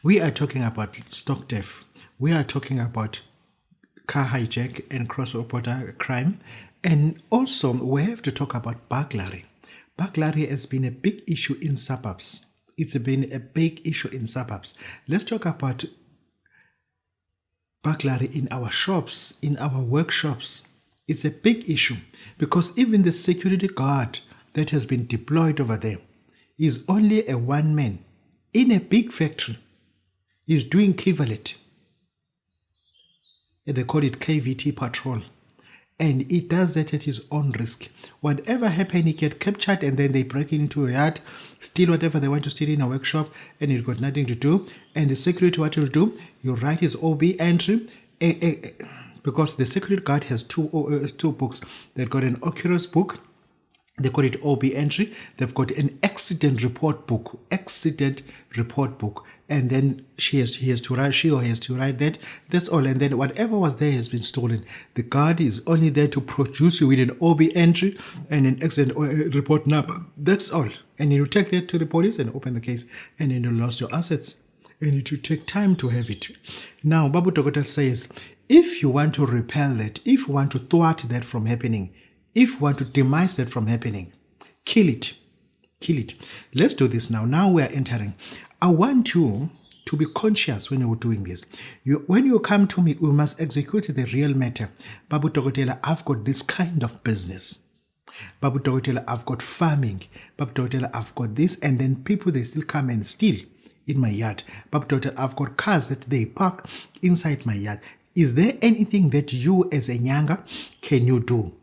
We are talking about stock theft. We are talking about car hijack and cross-border crime. And also, we have to talk about burglary. Burglary has been a big issue in suburbs. It's been a big issue in suburbs. Let's talk about burglary in our shops, in our workshops. It's a big issue because even the security guard that has been deployed over there is only a one man in a big factory. He's doing equivalent. They call it KVT patrol. And he does that at his own risk. Whatever happens, he gets captured and then they break into a yard, steal whatever they want to steal in a workshop, and he's got nothing to do. And the security, what he'll do, you write his OB entry, because the security guard has two books. They've got an Oculus book. They call it OB entry. They've got an accident report book. And then she or he has to write that. That's all. And then whatever was there has been stolen. The guard is only there to produce you with an OB entry and an accident report number. That's all. And you take that to the police and open the case. And then you lost your assets. And it will take time to have it. Now, Babu Dokotela says, if you want to repel that, if you want to thwart that from happening, if you want to demise that from happening, kill it. Kill it. Let's do this now. Now we are entering. I want you to be conscious when you're doing this. When you come to me, we must execute the real matter. Babu Dokotela, I've got this kind of business. Babu Dokotela, I've got farming. Babu Dokotela, I've got this. And then people, they still come and steal in my yard. Babu Dokotela, I've got cars that they park inside my yard. Is there anything that you as a Nyanga can you do?